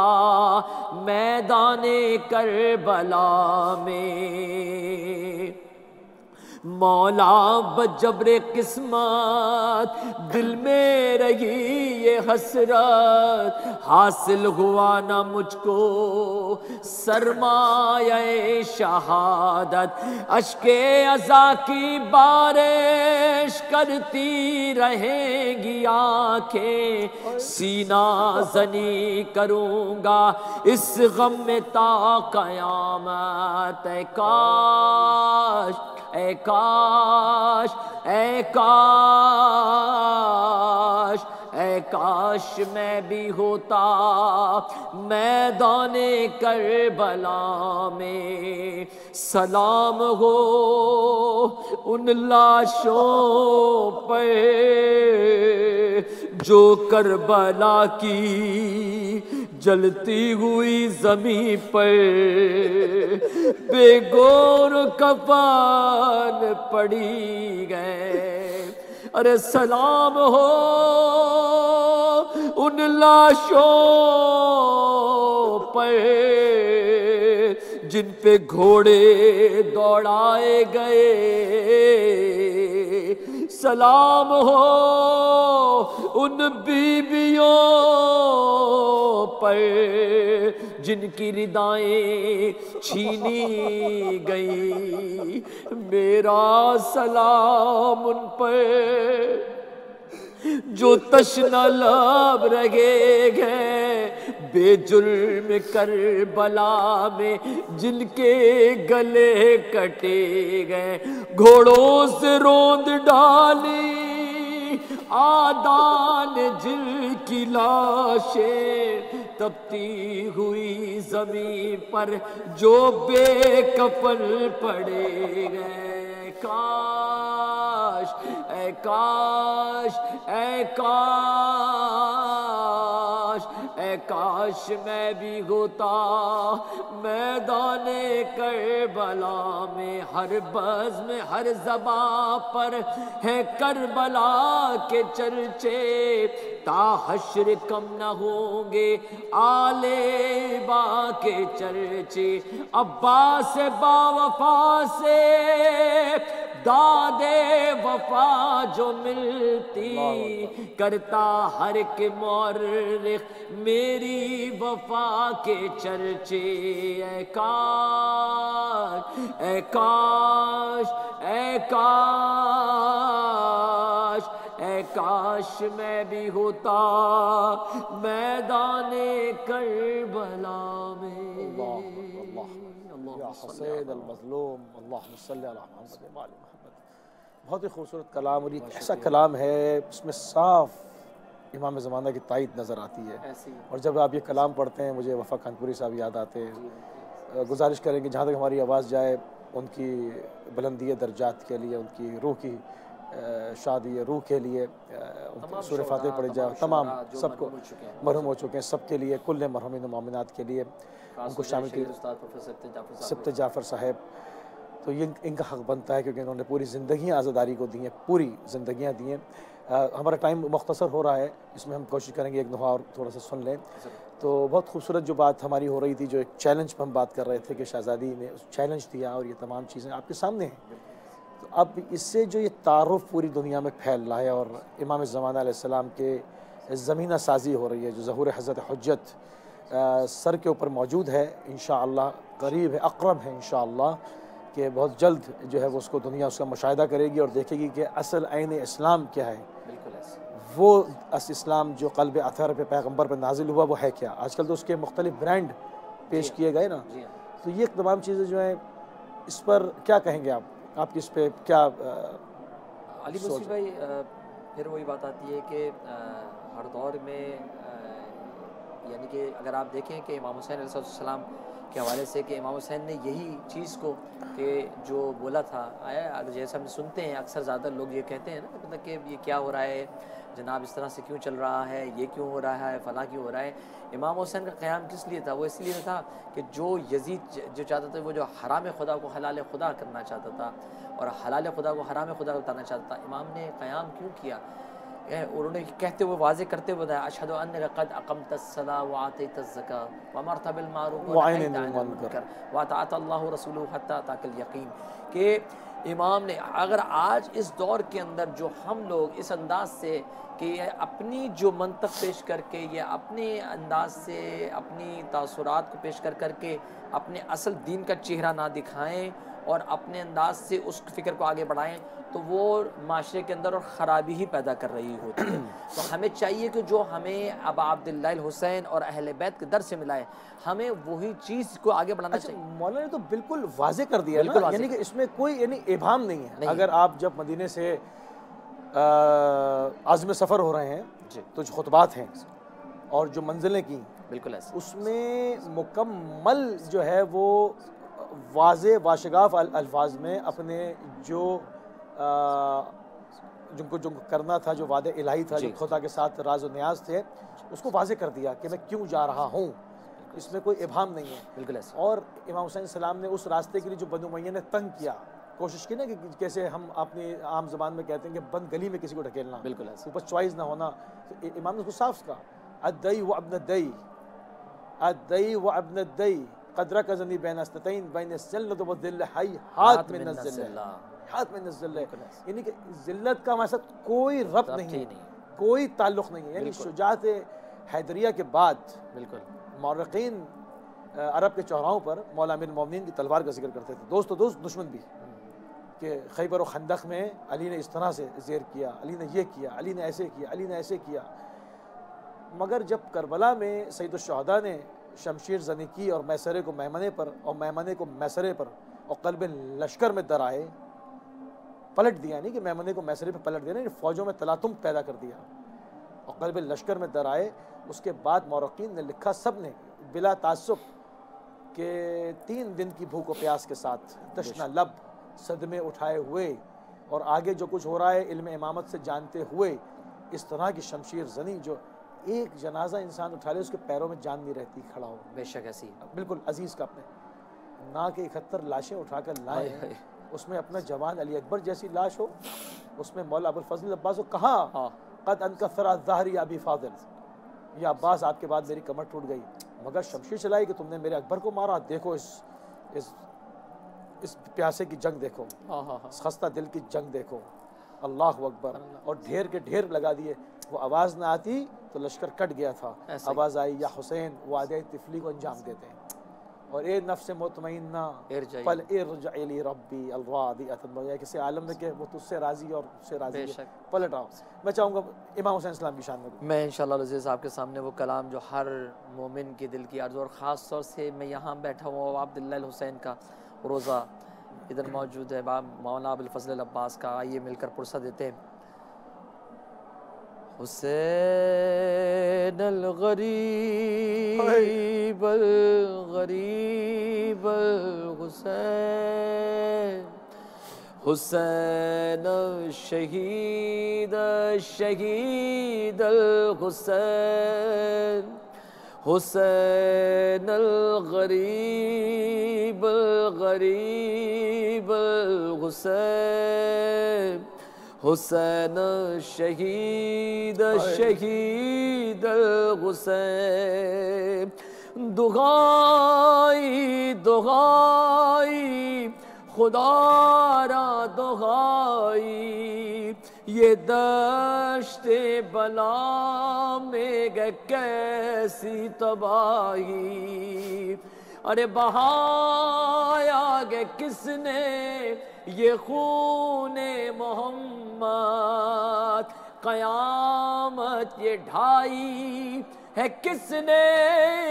میدان کربلا میں، مولا بجبر قسمت دل میں رہی یہ حسرت، حاصل ہوا نہ مجھ کو سرمایہ شہادت، اشک عزا کی بارش کرتی رہیں گی آنکھیں، سینہ زنی کروں گا اس غم میں تا قیامت۔ اے کاش اے کاش اے کاش اے کاش میں بھی ہوتا میدان کربلا میں، سلام ہو ان لاشوں پر جو کربلا کی جلتی ہوئی زمین پر بے گور کفن پڑی گئے۔ ارے سلام ہو ان لاشوں پر جن پہ گھوڑے دوڑائے گئے، سلام ہو ان بیویوں پر جن کی ردائیں چھینی گئی، میرا سلام ان پر جو تشنہ لب رہے گئے بے جرم کربلا میں، جن کے گلے کٹے گئے، گھوڑوں سے روند ڈالی آدان جن کی لاشیں، تپتی ہوئی زمین پر جو بے کفن پڑے گئے۔ کاش اے کاش اے کاش اے کاش میں بھی ہوتا میدان کربلا میں، ہر بزم میں ہر زباں پر ہے کربلا کے چرچے، تا حشر کم نہ ہوں گے آل با کے چرچے، عباس با وفا سے داد وفا جو ملتی، کرتا ہر ایک مورخ میری وفا کے چرچے۔ اے کاش اے کاش اے کاش اے کاش میں بھی ہوتا میدان کربلا میں۔ یا حسین المظلوم اللہم صلی علی محمد و آل محمد۔ بہت ہی خوبصورت کلام، اور یہ ایک ایسا کلام ہے اس میں صاف امام زمانہ کی تائید نظر آتی ہے، اور جب آپ یہ کلام پڑھتے ہیں مجھے وفا کانپوری صاحب یاد آتے ہیں۔ گزارش کریں کہ جہاں تک ہماری آواز جائے ان کی بلندی درجات کے لیے، ان کی روح کی شادی روح کے لیے سورہ فاتحہ پڑھی جائے، تمام سب کو مرحوم ہو چکے ہیں، سب کے لیے، کل مرحومین و مومنات کے لیے ان کو شامل کیا، سبت جعفر صاحب۔ تو یہ ان کا حق بنتا ہے کیونکہ انہوں نے پوری زندگیاں عزاداری کو دی ہیں، پوری زندگیاں دی ہیں۔ ہمارا ٹائم مختصر ہو رہا ہے، اس میں ہم کوشش کریں گے ایک دفعہ اور تھوڑا سا سن لیں۔ تو بہت خوبصورت جو بات ہماری ہو رہی تھی، جو ایک چیلنج پہ ہم بات کر رہے تھے کہ شہزادی نے چیلنج دیا، اور یہ تمام چیزیں آپ کے سامنے ہیں۔ تو اب اس سے جو یہ تعارف پوری دنیا میں پھیل رہا ہے، اور امام زمانہ علیہ السلام کے زمینہ سازی ہو رہی ہے، جو ظہور حضرت حجت سر کے اوپر موجود ہے، انشاءاللہ قریب ہے، اقرب ہے انشاءاللہ، کہ بہت جلد جو ہے وہ اس کو دنیا اس کا مشاہدہ کرے گی اور دیکھے گی کہ اصل عین اسلام کیا ہے، وہ اسلام جو قلب اطہر پہ پیغمبر پہ نازل ہوا وہ ہے کیا۔ آج کل تو اس کے مختلف برانڈ پیش کیے گئے نا، تو یہ تمام چیزیں جو ہیں اس پر کیا کہیں گے آپ کی اس پہ کیا علی مسیح بھائی؟ پھر وہی بات آتی ہے کہ ہر دور میں یعنی کہ اگر آپ دیکھیں کہ امام حسین علیہ السلام کے حوالے سے کہ امام حسین نے یہی چیز کو کہ جو بولا تھا، جیسے ہم سنتے ہیں اکثر زیادہ لوگ یہ کہتے ہیں نا مطلب کہ یہ کیا ہو رہا ہے جناب، اس طرح سے کیوں چل رہا ہے، یہ کیوں ہو رہا ہے، فلاں کیوں ہو رہا ہے۔ امام حسین کا قیام کس لیے تھا؟ وہ اس لیے تھا کہ جو یزید جو چاہتا تھا، وہ جو حرام خدا کو حلال خدا کرنا چاہتا تھا اور حلال خدا کو حرام خدا بتانا چاہتا تھا، امام نے قیام کیوں کیا؟ انہوں نے کہتے ہوئے واضح کرتے ہوئے بتایا، اشہد انک قد اقمت الصلاۃ وآتیت الزکاۃ وامرت بالمعروف ونہیت عن المنکر واطاعت اللہ ورسولہ حتی اتاک الیقین، کہ امام نے اگر آج اس دور کے اندر جو ہم لوگ اس انداز سے کہ یہ اپنی جو منطق پیش کر کے یا اپنے انداز سے اپنی تاثرات کو پیش کر کے اپنے اصل دین کا چہرہ نہ دکھائیں اور اپنے انداز سے اس فکر کو آگے بڑھائیں تو وہ معاشرے کے اندر اور خرابی ہی پیدا کر رہی ہوتی ہے. تو ہمیں چاہیے کہ جو ہمیں ابا عبداللہ الحسین اور اہل بیت کے در سے ملا ہے ہمیں وہی چیز کو آگے بڑھانا چاہیے. مولانا نے تو بالکل واضح کر دیا نا, یعنی کہ اس میں کوئی ابہام نہیں ہے. اگر آپ جب مدینے سے عازم سفر ہو رہے ہیں تو جو خطبات ہیں اور جو منزلیں کی بالکل ایسے اس میں مکمل جو ہے وہ واضح واشگاف الفاظ میں اپنے جو جن کو کرنا تھا, جو وعدہ الہی تھا, جو خدا کے ساتھ راز و نیاز تھے, اس کو واضح کر دیا کہ میں کیوں جا رہا ہوں. اس میں کوئی ابہام نہیں ہے. بالکل ایسے. اور امام حسین السلام نے اس راستے کے لیے جو بنو امیہ نے تنگ کیا, کوشش کی نا کہ کیسے ہم اپنی عام زبان میں کہتے ہیں کہ بند گلی میں کسی کو ڈھکیلنا, بالکل ایسے, اوپر چوائس نہ ہونا. تو امام نے اس کو صاف کہا, الدئی و ابن الدئی, الدئی و ابن الدئی قد رکزنی بین استتین بین الذلۃ والذل ہاتھ من الذل, ہاتھ من الذل, یعنی کہ ذلت کا ہمارے ساتھ کوئی ربط نہیں ہے, کوئی تعلق نہیں ہے. یعنی شجاعت حیدریہ کے بعد بالکل مورخین عرب کے چوراہوں پر مولا امیر المومنین کی تلوار کا ذکر کرتے تھے, دوست و دوست دشمن بھی, کہ خیبر و خندق میں علی نے اس طرح سے زیر کیا, علی نے یہ کیا, علی نے ایسے کیا, علی نے ایسے کیا. مگر جب کربلا میں سید الشہداء نے شمشیر زنی کی اور میسرے کو میمنے پر اور میمنے کو میسرے پر اور قلب لشکر میں در آئے, پلٹ دیا, نہیں کہ میمنے کو میسرے پہ پلٹ دیا, نہیں فوجوں میں تلاطم پیدا کر دیا اور قلب لشکر میں در آئے. اس کے بعد مورخین نے لکھا سب نے بلا تعصب کہ 3 دن کی بھوک و پیاس کے ساتھ تشنہ لب صدمے اٹھائے ہوئے اور آگے جو کچھ ہو رہا ہے علم امامت سے جانتے ہوئے, اس طرح کی شمشیر زنی جو ایک جنازہ انسان اٹھا لے اس کے پیروں میں جان نہیں رہتی کھڑا ہو. بے شک ایسی بالکل عزیز کا اپنے نا کے 71 لاشیں اٹھا کر لائے, اس میں اپنا جوان علی اکبر جیسی لاش ہو, اس میں مولا ابوالفضل عباس ہو. کہاں قد انکسر الظہر یا ابی فاضل, یا عباس آپ کے بعد میری کمر ٹوٹ گئی, مگر شمشیر چلائی کہ تم نے میرے اکبر کو مارا. دیکھو اس پیاسے کی جنگ دیکھو, اس خستہ دل کی جنگ دیکھو, اللہ اکبر. اور ڈھیر کے ڈھیر لگا دیے. وہ آواز نہ آتی تو لشکر کٹ گیا تھا, آواز آئی یا حسین وعدہ طفلی کو انجام دیتے ہیں. اور اے نفس مطمئنہ فل ارجع الی ربی الراضیۃ المرضیہ, کسی عالم نے کہ وہ تجھ سے راضی اور تجھ سے راضی ہے, پلٹ آؤ. میں چاہوں گا امام حسین السلام کی شان میں انشاءاللہ العزیز آپ کے سامنے وہ کلام جو ہر مومن کے دل کی آرزو, اور خاص طور سے میں یہاں بیٹھا ہوں عبداللہ الحسین کا روزہ ادھر موجود ہے مولانا ابوالفضل العباس کا, آئیے مل کر پرسہ دیتے ہیں. حسین الغریب الغریب الحسین, حسین الشہید الشہید الحسین, حسین الغریب الغریب الحسین, حسین شہید شہید الحسین. دعائی دعائی خدا را دعائی, یہ دشت بلا میں گئے کیسی تباہی. ارے بہایا گے کس نے یہ خون محمد, قیامت یہ ڈھائی ہے کس نے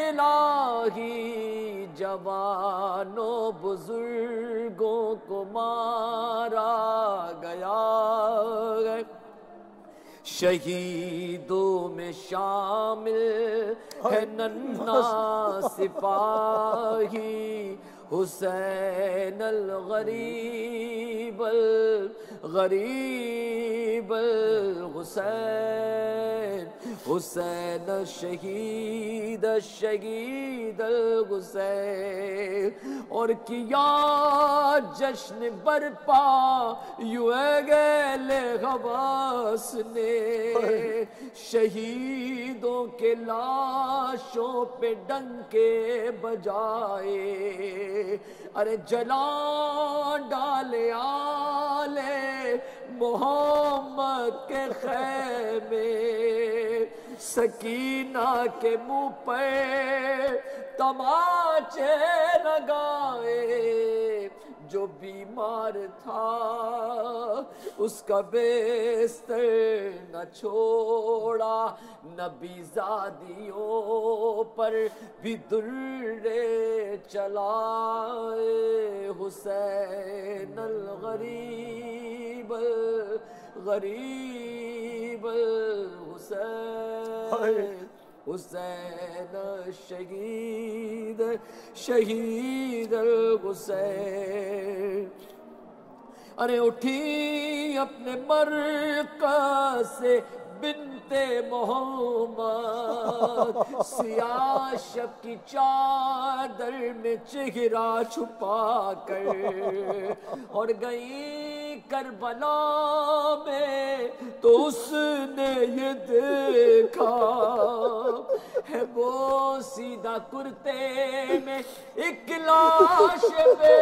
الہی, جوانوں بزرگوں کو مارا گیا ہے. شہیدوں میں شامل ہے ننھا سپاہی, حسین الغریب الغریب الحسین. حسین شہید شہید الحسین، اور کیا جشن برپا یوں گیل غواص نے، شہیدوں کے لاشوں پہ ڈنکے بجائے، ارے جلان ڈالے آلے محمد کے خیمے، سکینہ کے منہ پہ تماچے لگائے، جو بیمار تھا اس کا بستر نہ چھوڑا، نبی زادیوں پر بھی درے چلائے، حسین الغریب غریب الحسین، حسین شہید شہید الحسین، ارے اٹھی اپنے مرکز سے بنت محمد، سیاہ شب کی چادر میں چہرہ چھپا کر، اور گئی کربلا میں تو اس نے یہ دیکھا ہے وہ سیدھا کرتے میں ایک لاش بے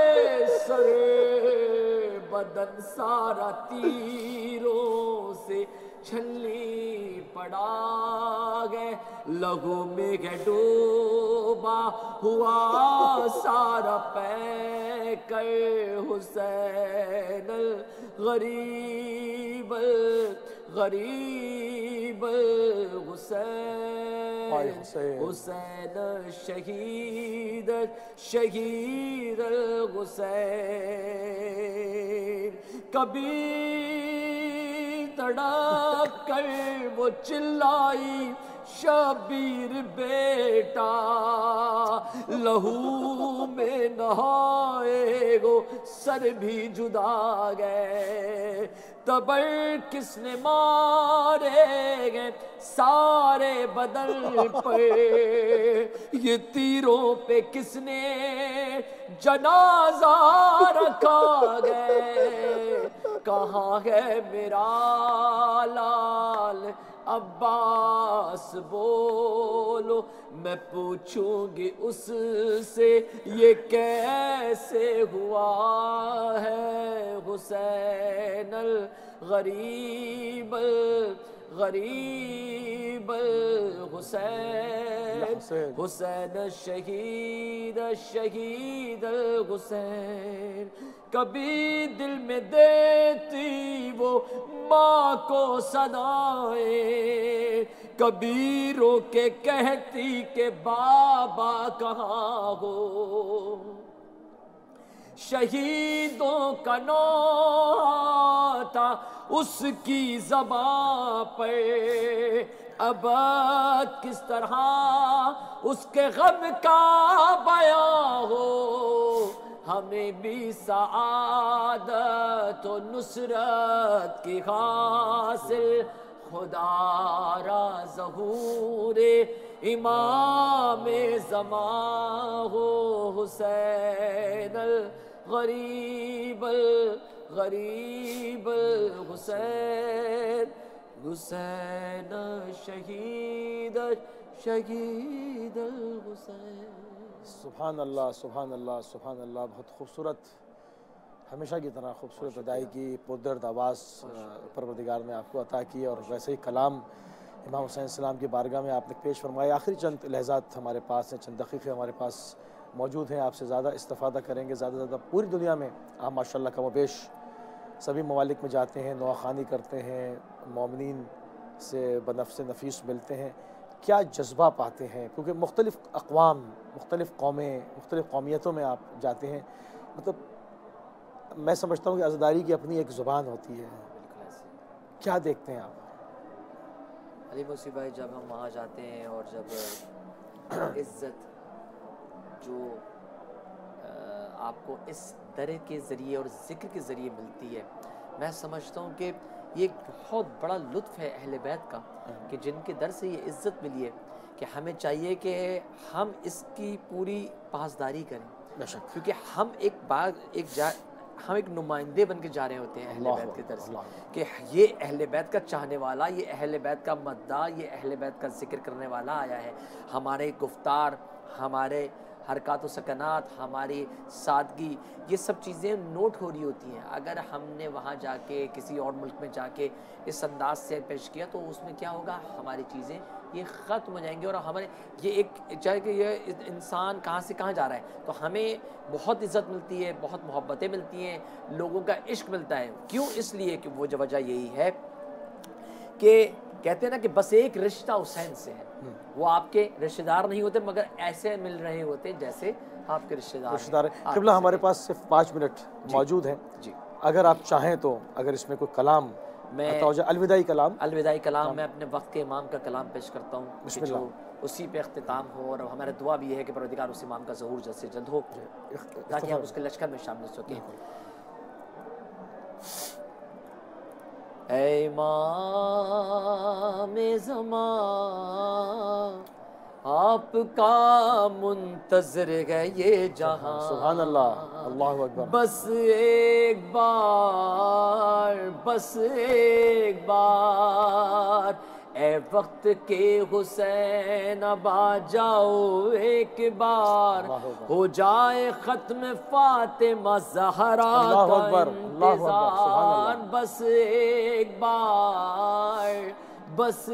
سر، بدن سارا تیروں سے چھلی پڑا گئے، لہو میں ڈوبا ہوا سارا پیکر، حسین الغریب غریب الحسین، حسین شہید شہید الحسین، کبھی تڑپ کر وہ چلائی شبیر بیٹا، لہو میں نہائے گو سر بھی جدا گئے، تبر کس نے مارے گئے سارے بدن پر، یہ تیروں پہ کس نے جنازہ رکھا گئے، کہاں ہے میرا لال عباس بولو، میں پوچھوں گی اس سے یہ کیسے ہوا ہے، حسین الغریب غریب الحسین، حسین شہید شہید الحسین، کبھی دل میں دیتی وہ ماں کو صدائیں، کبھی رو کے کہتی کہ بابا کہاں ہو، شہیدوں کا نام تھا اس کی زبان پر، اب کس طرح اس کے غم کا بیان ہو، ہمیں بھی سعادت و نصرت کی حاصل، خدا را ظہور امام زمان ہو، حسین الغریب غریب الحسین، حسین شہید شہید الحسین۔ سبحان اللہ سبحان اللہ سبحان اللہ، بہت خوبصورت، ہمیشہ کی طرح خوبصورت ادائیگی، پردرد آواز پروردگار نے آپ کو عطا کی، اور ویسے ہی کلام امام حسین السلام کی بارگاہ میں آپ نے پیش فرمایا۔ آخری چند لحظات ہمارے پاس ہیں، چند دقیقے ہمارے پاس موجود ہیں، آپ سے زیادہ استفادہ کریں گے، زیادہ زیادہ پوری دنیا میں آپ ماشاءاللہ کم و بیش سبھی ممالک میں جاتے ہیں، نواخوانی کرتے ہیں، مومنین سے بنفس نفیس ملتے ہیں، کیا جذبہ پاتے ہیں؟ کیونکہ مختلف اقوام، مختلف قومیں، مختلف قومیتوں میں آپ جاتے ہیں، مطلب میں سمجھتا ہوں کہ عزاداری کی اپنی ایک زبان ہوتی ہے، کیا دیکھتے ہیں آپ؟ علی موسی بھائی، جب ہم وہاں جاتے ہیں اور جب عزت جو آپ کو اس درہ کے ذریعے اور ذکر کے ذریعے ملتی ہے، میں سمجھتا ہوں کہ یہ ایک بہت بڑا لطف ہے اہل بیت کا کہ جن کے در سے یہ عزت ملی ہے کہ ہمیں چاہیے کہ ہم اس کی پوری پاسداری کریں، کیونکہ ہم ہم ایک نمائندے بن کے جا رہے ہوتے ہیں اہل بیت کے در سے کہ یہ اہل بیت کا چاہنے والا، یہ اہل بیت کا مداح، یہ اہل بیت کا ذکر کرنے والا آیا ہے. ہمارے گفتار، ہمارے حرکات و سکنات، ہماری سادگی، یہ سب چیزیں نوٹ ہو رہی ہوتی ہیں. اگر ہم نے وہاں جا کے کسی اور ملک میں جا کے اس انداز سے پیش کیا تو اس میں کیا ہوگا، ہماری چیزیں یہ ختم ہو جائیں گی. اور ہمارے یہ ایک چاہے کہ یہ انسان کہاں سے کہاں جا رہا ہے تو ہمیں بہت عزت ملتی ہے، بہت محبتیں ملتی ہیں، لوگوں کا عشق ملتا ہے. کیوں؟ اس لیے کہ وہ وجہ یہی ہے کہ کہتے ہیں نا کہ بس ایک رشتہ حسین سے ہے. وہ آپ کے رشتہ دار نہیں ہوتے مگر ایسے مل رہے ہوتے جیسے آپ کے رشتہ دار ہیں. قبلہ ہمارے پاس صرف 5 منٹ موجود ہیں. اگر آپ چاہیں تو اگر اس میں کوئی کلام میں الوداعی کلام میں اپنے وقت کے امام کا کلام پیش کرتا ہوں کہ جو اسی پہ اختتام ہو. اور ہمارا دعا بھی ہے کہ پروردگار اس امام کا ظہور جلد سے جلد ہو تاکہ ہم اس کے لشکر میں شامل ہو سکیں. اے امام زمان آپ کا منتظر ہے یہ جہاں. سبحان اللہ، اللہ اکبر. بس ایک بار اے وقت کے حسین اب آ جاؤ ایک بار، ہو جائے ختم فاطمہ زہرا کا انتظار. بس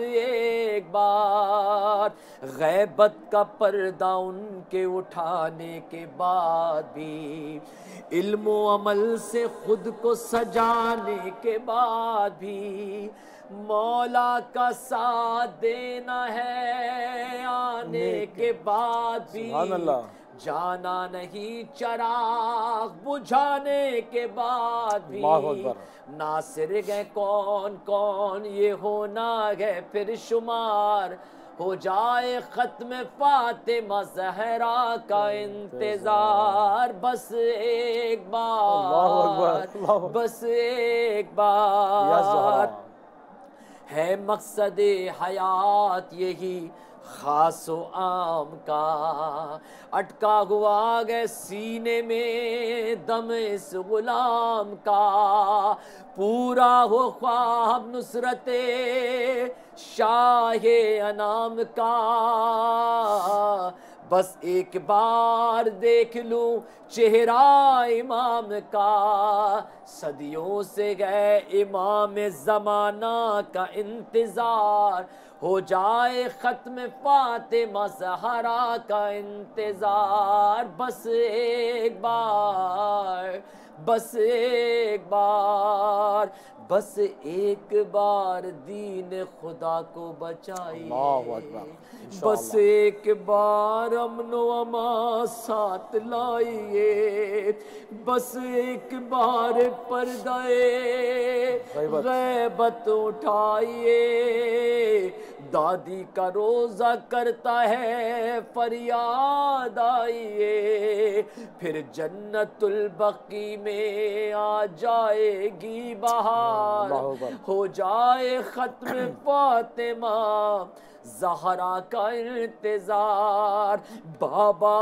ایک بار غیبت کا پردہ ان کے اٹھانے کے بعد بھی، علم و عمل سے خود کو سجانے کے بعد بھی، مولا کا ساتھ دینا ہے آنے کے بعد بھی. جانا نہیں چراغ بجھانے کے بعد بھی، ناصر گئے کون کون یہ ہونا ہے پھر شمار. ہو جائے ختم فاطمہ زہرا کا انتظار. بس ایک بار ہے مقصد حیات یہی خاص و عام کا، اٹکا ہوا گئے سینے میں دم اس غلام کا. پورا ہو خواب نصرت شاہ انام کا. بس ایک بار دیکھ لوں چہرہ امام کا، صدیوں سے گئے امام زمانہ کا انتظار. ہو جائے ختم فاطمہ زہرا کا انتظار. بس ایک بار دین خدا کو بچائیے. بس ایک بار امن و امان ساتھ لائیے. بس ایک بار پردہ غیبت اٹھائیے. دادی کا روزہ کرتا ہے فریاد آئیے. پھر جنت البقیع میں آ جائے گی بہار. ہو جائے ختم فاطمہ زہرا کا انتظار. بابا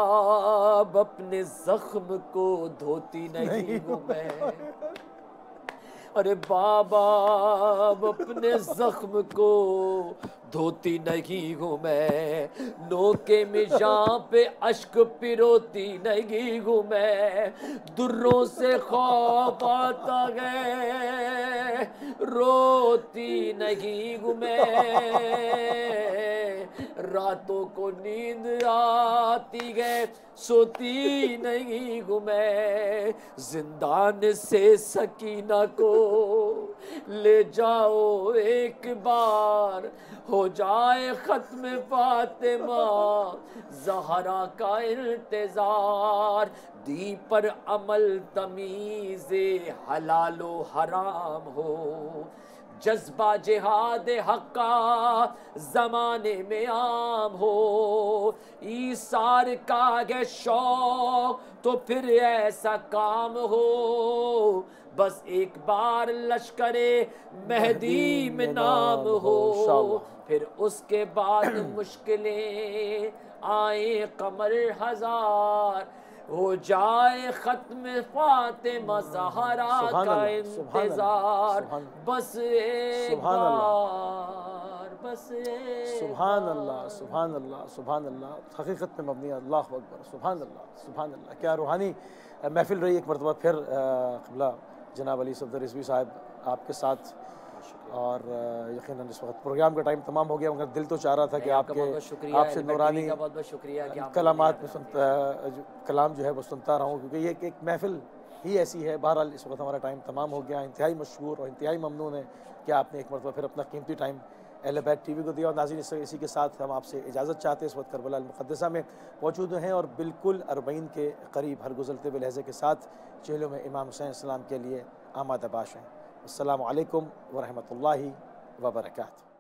اب اپنے زخم کو دھوتی نہیں ہوں میں. ارے بابا اب اپنے زخم کو دھوتی نہیں ہوں میں. نوکے مژاں پہ اشک پروتی نہیں ہوں میں. دروں سے خوف آتا ہے روتی نہیں ہوں میں. راتوں کو نیند آتی ہے سوتی نہیں ہوں میں. زندان سے سکینہ کو لے جاؤ ایک بار. ہو جائے ختم فاطمہ زہرا کا انتظار. دی پر عمل تمیز حلال و حرام ہو. جذبہ جہاد حق کا زمانے میں عام ہو. ایثار کا ہے شوق تو پھر ایسا کام ہو. بس ایک بار لشکر مہدی میں نام ہو، پھر اس کے بعد مشکلیں آئیں قمر ہزار، ہو جائے ختم فاطمہ زہرا کا انتظار، بس ایک بار، بس ایک سبحان اللہ، سبحان اللہ، سبحان اللہ، حقیقت میں مبنی ہے، اللہ اکبر، سبحان اللہ، سبحان اللہ، کیا روحانی محفل رہی ایک مرتبہ پھر قبلہ جناب علی صفدر رضوی صاحب آپ کے ساتھ، اور یقیناً اس وقت پروگرام کا ٹائم تمام ہو گیا، مگر دل تو چاہ رہا تھا کہ آپ سے نورانی کلامات میں کلام جو ہے وہ سنتا رہا ہوں، کیونکہ یہ ایک محفل ہی ایسی ہے۔ بہرحال اس وقت ہمارا ٹائم تمام ہو گیا، انتہائی مشکور اور انتہائی ممنون ہے کہ آپ نے ایک مرتبہ پھر اپنا قیمتی ٹائم اہل بیت ٹی وی کو دیا، اور ناظرین اسی کے ساتھ ہم آپ سے اجازت چاہتے ہیں۔ اس وقت کربلا المقدسہ میں موجود ہیں اور بالکل 40 کے قریب ہر گزرتے ہوئے لہجے کے ساتھ چہلوں میں امام حسین السلام کے لیے آمادہ باش ہیں۔ السلام علیکم ورحمۃ اللہ وبرکاتہ۔